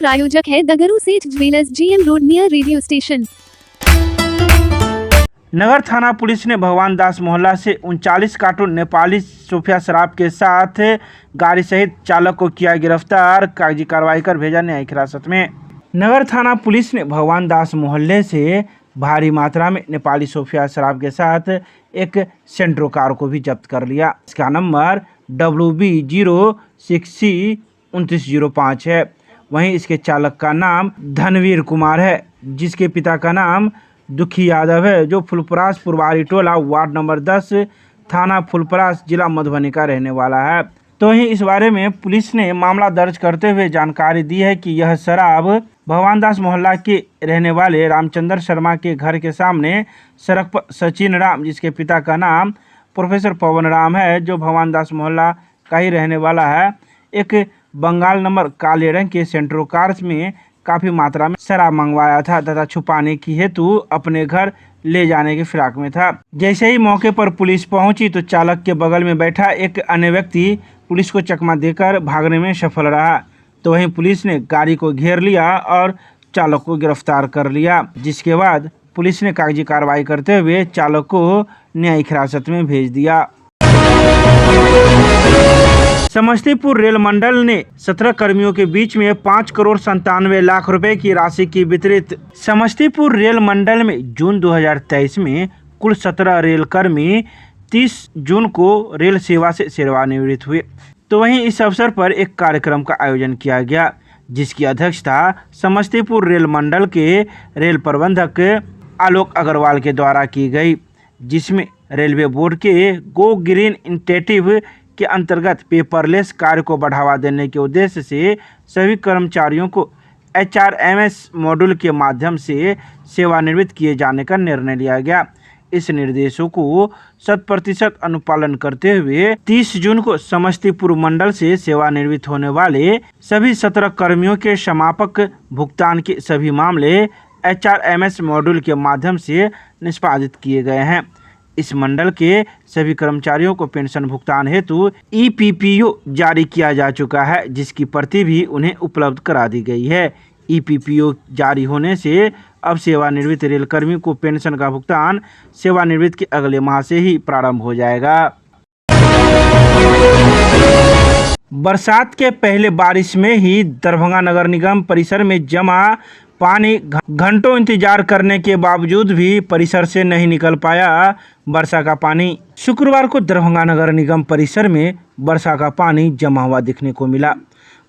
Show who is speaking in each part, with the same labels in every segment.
Speaker 1: प्रायोजक है Dagru Seth jewellers, GM road near radio station.
Speaker 2: नगर थाना पुलिस ने भगवान दास मोहल्ला से 39 कार्टून नेपाली सूफिया शराब के साथ गाड़ी सहित चालक को किया गिरफ्तार। कागजी कार्रवाई कर भेजा न्यायिक हिरासत में। नगर थाना पुलिस ने भगवान दास मोहल्ले से भारी मात्रा में नेपाली सूफिया शराब के साथ एक सेंट्रो कार को भी जब्त कर लिया। इसका नंबर WB06C2905 है। वहीं इसके चालक का नाम धनवीर कुमार है, जिसके पिता का नाम दुखी यादव है, जो फुलपरास पुरवारी टोला वार्ड नंबर 10 थाना फुलपरास जिला मधुबनी का रहने वाला है। तो वहीं इस बारे में पुलिस ने मामला दर्ज करते हुए जानकारी दी है कि यह शराब भगवान दास मोहल्ला के रहने वाले रामचंद्र शर्मा के घर के सामने सड़क पर सचिन राम, जिसके पिता का नाम प्रोफेसर पवन राम है, जो भगवान दास मोहल्ला का ही रहने वाला है, एक बंगाल नंबर काले रंग के सेंट्रो कार में काफ़ी मात्रा में शराब मंगवाया था तथा छुपाने की हेतु अपने घर ले जाने के फिराक में था। जैसे ही मौके पर पुलिस पहुंची तो चालक के बगल में बैठा एक अन्य व्यक्ति पुलिस को चकमा देकर भागने में सफल रहा। तो वहीं पुलिस ने गाड़ी को घेर लिया और चालक को गिरफ्तार कर लिया, जिसके बाद पुलिस ने कागजी कार्रवाई करते हुए चालक को न्यायिक हिरासत में भेज दिया। समस्तीपुर रेल मंडल ने 17 कर्मियों के बीच में 5 करोड़ 97 लाख रुपए की राशि की वितरित। समस्तीपुर रेल मंडल में जून 2023 में कुल 17 रेल कर्मी 30 जून को रेल सेवा से सेवानिवृत्त हुए। तो वहीं इस अवसर पर एक कार्यक्रम का आयोजन किया गया, जिसकी अध्यक्षता समस्तीपुर रेल मंडल के रेल प्रबंधक आलोक अग्रवाल के द्वारा की गई, जिसमें रेलवे बोर्ड के गो ग्रीन इनिशिएटिव के अंतर्गत पेपरलेस कार्य को बढ़ावा देने के उद्देश्य से सभी कर्मचारियों को HRMS मॉड्यूल के माध्यम से सेवानिवृत्त किए जाने का निर्णय लिया गया। इस निर्देशों को 100% अनुपालन करते हुए 30 जून को समस्तीपुर मंडल से सेवानिवृत्त होने वाले सभी 17 कर्मियों के समापक भुगतान के सभी मामले HRMS मॉड्यूल के माध्यम से निष्पादित किए गए हैं। इस मंडल के सभी कर्मचारियों को पेंशन भुगतान हेतु EPPO जारी किया जा चुका है, जिसकी प्रति भी उन्हें उपलब्ध करा दी गई है। EPPO जारी होने से अब सेवानिवृत्त रेलकर्मी को पेंशन का भुगतान सेवानिवृत्त के अगले माह से ही प्रारंभ हो जाएगा। बरसात के पहले बारिश में ही दरभंगा नगर निगम परिसर में जमा पानी घंटों इंतजार करने के बावजूद भी परिसर से नहीं निकल पाया। वर्षा का पानी। शुक्रवार को दरभंगा नगर निगम परिसर में वर्षा का पानी जमा हुआ दिखने को मिला।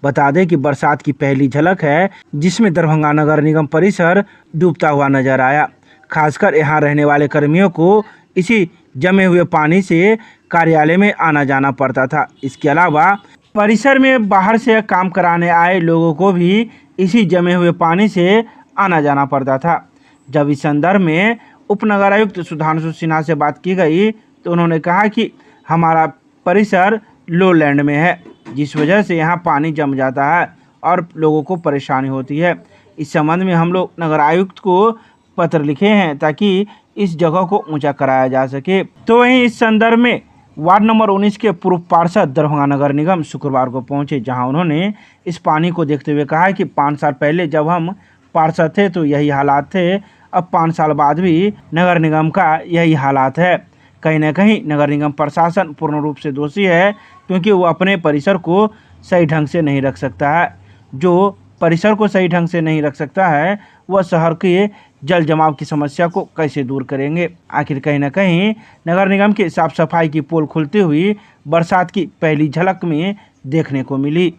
Speaker 2: बता दें कि बरसात की पहली झलक है, जिसमें दरभंगा नगर निगम परिसर डूबता हुआ नजर आया। खासकर यहां रहने वाले कर्मियों को इसी जमे हुए पानी से कार्यालय में आना जाना पड़ता था। इसके अलावा परिसर में बाहर से काम कराने आए लोगों को भी इसी जमे हुए पानी से आना जाना पड़ता था। जब इस संदर्भ में उपनगर आयुक्त सुधांशु सिन्हा से बात की गई तो उन्होंने कहा कि हमारा परिसर लो लैंड में है, जिस वजह से यहाँ पानी जम जाता है और लोगों को परेशानी होती है। इस संबंध में हम लोग नगर आयुक्त को पत्र लिखे हैं ताकि इस जगह को ऊंचा कराया जा सके। तो वहीं इस संदर्भ में वार्ड नंबर 19 के पूर्व पार्षद दरभंगा नगर निगम शुक्रवार को पहुंचे, जहां उन्होंने इस पानी को देखते हुए कहा कि 5 साल पहले जब हम पार्षद थे तो यही हालात थे, अब 5 साल बाद भी नगर निगम का यही हालात है। कहीं न कहीं नगर निगम प्रशासन पूर्ण रूप से दोषी है, क्योंकि वो अपने परिसर को सही ढंग से नहीं रख सकता है। जो परिसर को सही ढंग से नहीं रख सकता है, वह शहर के जल जमाव की समस्या को कैसे दूर करेंगे। आखिर कहीं न कहीं नगर निगम की साफ सफाई की पोल खुलती हुई बरसात की पहली झलक में देखने को मिली।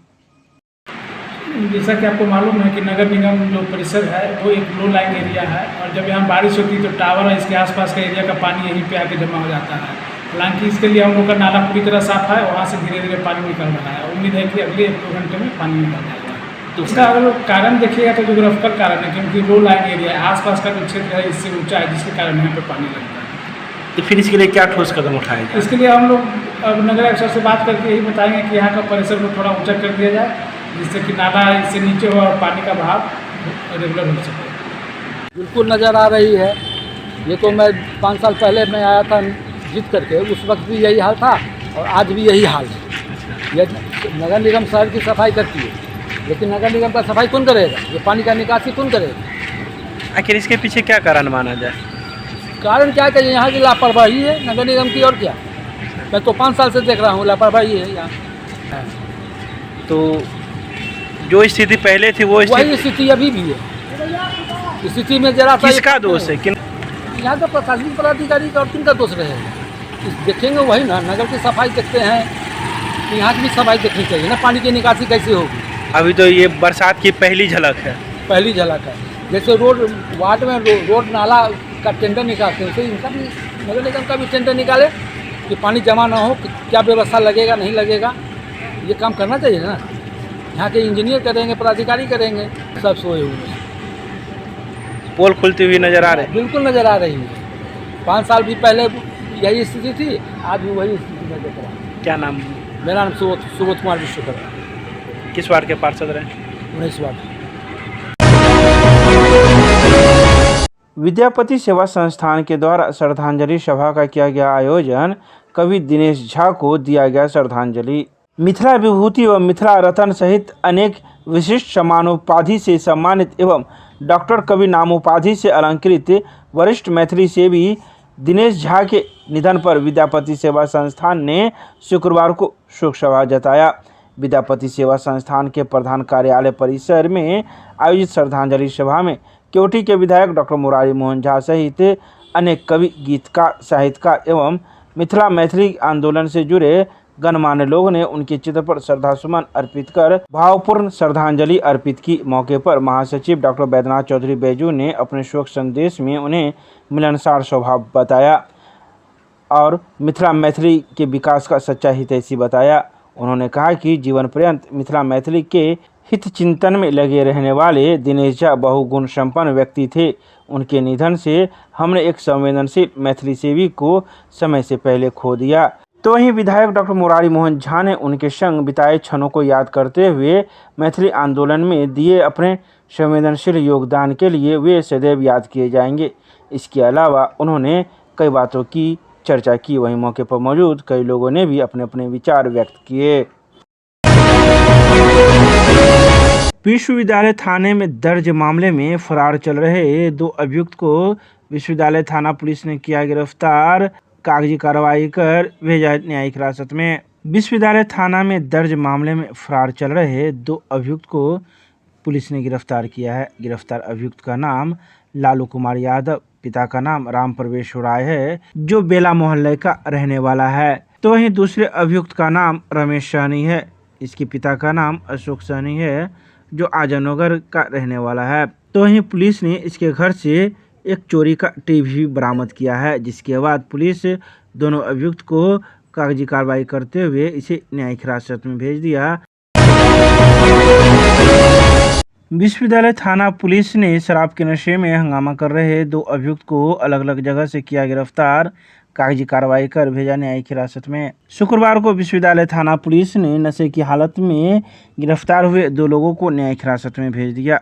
Speaker 3: जैसा कि आपको मालूम है कि नगर निगम जो परिसर है वो एक लो लाइन एरिया है, और जब यहाँ बारिश होती है तो टावर है, इसके आसपास का एरिया का पानी यहीं पे आके जमा हो जाता है। हालांकि इसके लिए हम लोग का नाला पूरी तरह साफ है, वहाँ से धीरे धीरे पानी निकल रहा है। उम्मीद है कि अगले 1-2 घंटे में पानी निकल जाएगा। तो इसका अगर कारण देखिएगा तो जोग्राफिकल कारण है, क्योंकि लो लाइन एरिया है, आसपास का जो क्षेत्र है इससे ऊंचा है, जिसके कारण यहाँ पे पानी लगता है।
Speaker 2: तो फिर इसके लिए क्या ठोस कदम उठाएगा?
Speaker 3: इसके लिए हम लोग अब नगर अफसर से बात करके यही बताएंगे कि यहाँ का परिसर को थोड़ा ऊँचा कर दिया जाए, जिससे कि नाला इससे नीचे हो और पानी का बहाव रेगुलर हो सके।
Speaker 4: बिल्कुल नज़र आ रही है। ये तो मैं 5 साल पहले मैं आया था जीत करके, उस वक्त भी यही हाल था और आज भी यही हाल है। ये नगर निगम शहर की सफाई करती है, लेकिन नगर निगम का सफाई कौन करेगा? ये पानी का निकासी कौन करेगा?
Speaker 2: आखिर इसके पीछे क्या कारण माना जाए?
Speaker 4: कारण क्या है? यहाँ की लापरवाही है नगर निगम की, और क्या। मैं तो 5 साल से देख रहा हूँ लापरवाही है यहाँ।
Speaker 2: तो जो स्थिति पहले थी वो
Speaker 4: वही स्थिति अभी भी है। स्थिति में जरा सा
Speaker 2: किसका दोष है?
Speaker 4: यहाँ का प्रशासनिक पदाधिकारी का और किनका दोष रहेगा? देखेंगे वही ना, नगर की सफाई देखते हैं कि यहाँ की भी सफाई देखनी चाहिए ना। पानी की निकासी कैसे होगी?
Speaker 2: अभी तो ये बरसात की पहली झलक है।
Speaker 4: पहली झलक है। जैसे रोड वार्ड में रोड नाला का टेंडर निकालते हैं, वैसे इनका भी नगर निगम का भी टेंडर निकाले कि पानी जमा ना हो, कि क्या व्यवस्था लगेगा नहीं लगेगा, ये काम करना चाहिए ना। यहाँ के इंजीनियर करेंगे, पदाधिकारी करेंगे, सब सोए हुए हैं।
Speaker 2: पोल खुलती हुई नजर आ रही है।
Speaker 4: बिल्कुल नज़र आ रही है। 5 साल भी पहले यही स्थिति थी, आज भी वही स्थिति में देख रहा हूँ।
Speaker 2: क्या नाम?
Speaker 4: मेरा नाम सुबोध कुमार विश्वकर्मा।
Speaker 2: किस वार्ड के पार्षद रहे?
Speaker 4: 19 वार्ड।
Speaker 2: विद्यापति सेवा संस्थान के द्वारा श्रद्धांजलि सभा का किया गया आयोजन। कवि दिनेश झा को दिया गया श्रद्धांजलि। मिथिला विभूति व मिथिला रत्न सहित अनेक विशिष्ट सम्मानोपाधि से सम्मानित एवं डॉक्टर कवि नामोपाधि से अलंकृत वरिष्ठ मैथिली सेवी दिनेश झा के निधन पर विद्यापति सेवा संस्थान ने शुक्रवार को शोक सभा जताया। विद्यापति सेवा संस्थान के प्रधान कार्यालय परिसर में आयोजित श्रद्धांजलि सभा में केवटी के विधायक डॉक्टर मुरारी मोहन झा सहित अनेक कवि, गीतकार, साहित्यकार एवं मिथिला मैथिली आंदोलन से जुड़े गणमान्य लोगों ने उनके चित्र पर श्रद्धासुमन अर्पित कर भावपूर्ण श्रद्धांजलि अर्पित की। मौके पर महासचिव डॉक्टर बैद्यनाथ चौधरी बैजू ने अपने शोक संदेश में उन्हें मिलनसार स्वभाव बताया और मिथिला मैथिली के विकास का सच्चा हितैषी बताया। उन्होंने कहा कि जीवन पर्यंत मिथिला मैथिली के हित चिंतन में लगे रहने वाले दिनेश झा बहुगुण संपन्न व्यक्ति थे। उनके निधन से हमने एक संवेदनशील मैथिली सेवी को समय से पहले खो दिया। तो वहीं विधायक डॉक्टर मुरारी मोहन झा ने उनके संग बिताए क्षणों को याद करते हुए मैथिली आंदोलन में दिए अपने संवेदनशील योगदान के लिए वे सदैव याद किए जाएंगे। इसके अलावा उन्होंने कई बातों की चर्चा की। वहीं मौके पर मौजूद कई लोगों ने भी अपने अपने विचार व्यक्त किए। विश्वविद्यालय थाने में दर्ज मामले में फरार चल रहे 2 अभियुक्त को विश्वविद्यालय थाना पुलिस ने किया गिरफ्तार। कागजी कार्रवाई कर भेजा न्यायिक हिरासत में। विश्वविद्यालय थाना में दर्ज मामले में फरार चल रहे 2 अभियुक्त को पुलिस ने गिरफ्तार किया है। गिरफ्तार अभियुक्त का नाम लालू कुमार यादव, पिता का नाम राम प्रवेश राय है, जो बेला मोहल्ले का रहने वाला है। तो वहीं दूसरे अभियुक्त का नाम रमेश सहनी है। इसके पिता का नाम अशोक सहनी है, जो आजमनगर का रहने वाला है। तो वहीं पुलिस ने इसके घर से एक चोरी का टीवी बरामद किया है, जिसके बाद पुलिस दोनों अभियुक्त को कागजी कार्रवाई करते हुए इसे न्यायिक हिरासत में भेज दिया। विश्वविद्यालय थाना पुलिस ने शराब के नशे में हंगामा कर रहे 2 अभियुक्त को अलग अलग जगह से किया गिरफ्तार। कागजी कार्रवाई कर भेजा न्यायिक हिरासत में। शुक्रवार को विश्वविद्यालय थाना पुलिस ने नशे की हालत में गिरफ्तार हुए 2 लोगों को न्यायिक हिरासत में भेज दिया।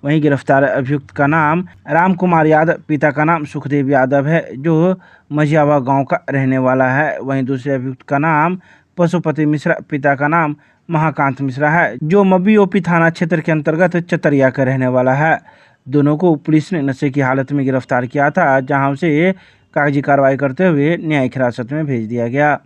Speaker 2: वहीं गिरफ्तार अभियुक्त का नाम राम कुमार यादव, पिता का नाम सुखदेव यादव है, जो मझियावा गांव का रहने वाला है। वहीं दूसरे अभियुक्त का नाम पशुपति मिश्रा, पिता का नाम महाकांत मिश्रा है, जो मबीओपी थाना क्षेत्र के अंतर्गत चतरिया का रहने वाला है। दोनों को पुलिस ने नशे की हालत में गिरफ्तार किया था, जहां उसे कागजी कार्रवाई करते हुए न्यायिक हिरासत में भेज दिया गया।